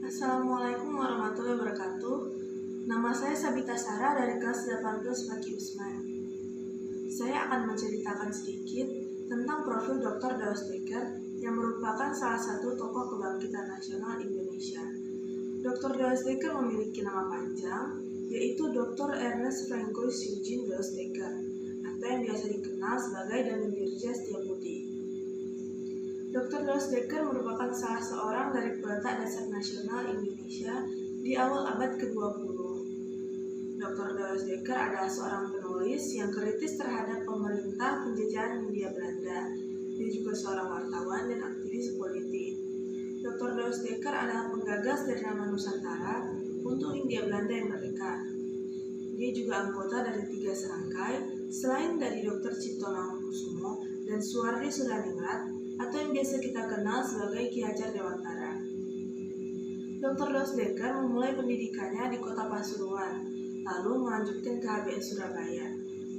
Assalamualaikum warahmatullahi wabarakatuh. Nama saya Sabita Sarah dari kelas 18 Fakih Usman. Saya akan menceritakan sedikit tentang profil Dr. Daus Dekker yang merupakan salah satu tokoh kebangkitan nasional Indonesia. Dr. Daus Dekker memiliki nama panjang, yaitu Dr. Ernest Francois Eugene Daus Dekker, atau yang biasa dikenal sebagai Danendirja Setiabudi. Dr. Daus Dekker merupakan salah seorang dari peletak dasar nasional Indonesia di awal abad ke-20. Dr. Daus Dekker adalah seorang penulis yang kritis terhadap pemerintah penjajahan Hindia Belanda. Dia juga seorang wartawan dan aktivis politik. Dr. Daus Dekker adalah penggagas dari nama Nusantara untuk Hindia Belanda yang merdeka. Dia juga anggota dari 3 serangkai, selain dari Dr. Cipto Mangunkusumo dan Suwardi Suryaningrat, atau yang biasa kita kenal sebagai Ki Hajar Dewantara. Dr. Daus Dekker memulai pendidikannya di kota Pasuruan, lalu melanjutkan ke HBS Surabaya.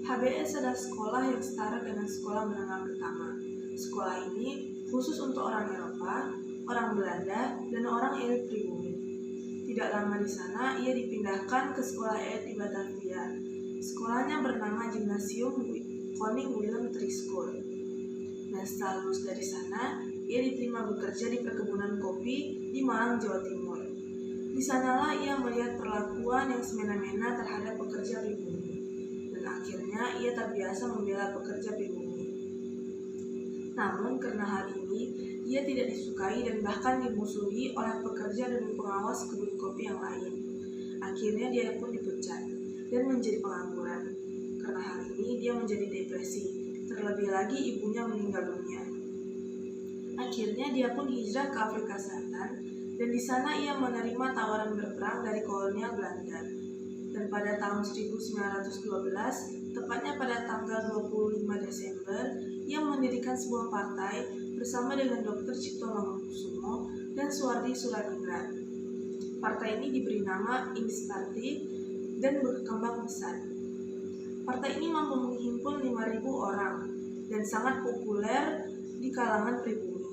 HBS adalah sekolah yang setara dengan sekolah menengah pertama. Sekolah ini khusus untuk orang Eropa, orang Belanda, dan orang elit pribumi. Tidak lama di sana, ia dipindahkan ke sekolah elit di Batavia. Sekolahnya bernama Gymnasium Koning Willem III School. Dan setelah lulus dari sana, ia diterima bekerja di perkebunan kopi di Malang, Jawa Timur. Di sanalah ia melihat perlakuan yang semena-mena terhadap pekerja pribumi, dan akhirnya ia terbiasa membela pekerja pribumi. Namun karena hal ini, ia tidak disukai dan bahkan dimusuhi oleh pekerja dan pengawas kebun kopi yang lain. Akhirnya dia pun dipecat dan menjadi pengangguran. Karena hal ini, dia menjadi depresi. Terlebih lagi ibunya meninggal dunia. Akhirnya dia pun hijrah ke Afrika Selatan dan di sana ia menerima tawaran berperang dari kolonial Belanda. Dan pada tahun 1912, tepatnya pada tanggal 25 Desember, ia mendirikan sebuah partai bersama dengan Dr. Cipto Mangunkusumo dan Suwardi Suryaningrat. Partai ini diberi nama Indis Party dan berkembang besar. Partai ini mampu menghimpun 5.000 orang dan sangat populer di kalangan pribumi.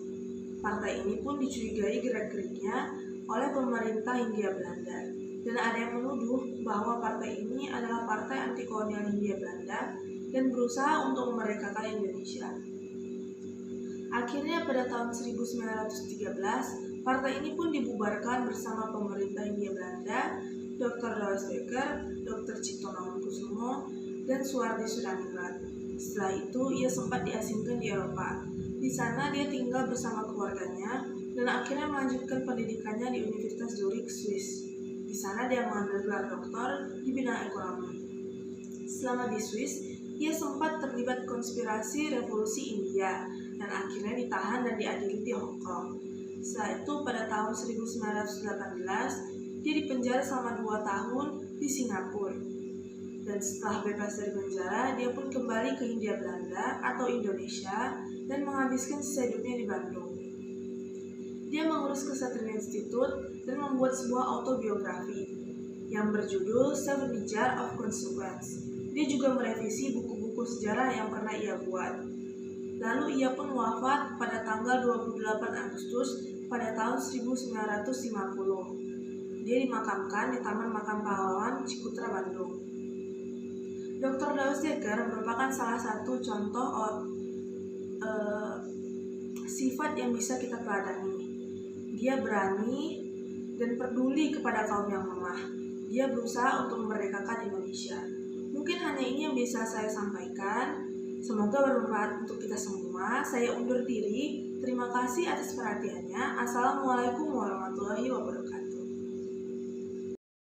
Partai ini pun dicurigai gerak-geriknya oleh pemerintah Hindia Belanda, dan ada yang menuduh bahwa partai ini adalah partai anti kolonial Hindia Belanda dan berusaha untuk memerdekakan Indonesia. Akhirnya pada tahun 1913, partai ini pun dibubarkan bersama pemerintah Hindia Belanda, Dr. Daus Dekker, Dr. Cipto Mangunkusumo, dan Suwardi Suryaningrat. Setelah itu, ia sempat diasingkan di Eropa. Di sana, dia tinggal bersama keluarganya dan akhirnya melanjutkan pendidikannya di Universitas Zurich, Swiss. Di sana, dia mengambil gelar doktor di bidang ekonomi. Selama di Swiss, ia sempat terlibat konspirasi revolusi India dan akhirnya ditahan dan diadili di Hong Kong. Setelah itu, pada tahun 1918, dia dipenjara selama 2 tahun di Singapura. Dan setelah bebas dari penjara, dia pun kembali ke Hindia Belanda atau Indonesia dan menghabiskan sisa hidupnya di Bandung. Dia mengurus Ksatria Institute dan membuat sebuah autobiografi yang berjudul Seven Jar of Consequence. Dia juga merevisi buku-buku sejarah yang pernah ia buat. Lalu ia pun wafat pada tanggal 28 Agustus pada tahun 1950. Dia dimakamkan di Taman Makam Pahlawan, Cikutra, Bandung. Dr. Daus Dekker merupakan salah satu contoh sifat yang bisa kita teladani. Dia berani dan peduli kepada kaum yang lemah. Dia berusaha untuk memerdekakan Indonesia. Mungkin hanya ini yang bisa saya sampaikan. Semoga bermanfaat untuk kita semua. Saya undur diri. Terima kasih atas perhatiannya. Assalamualaikum warahmatullahi wabarakatuh.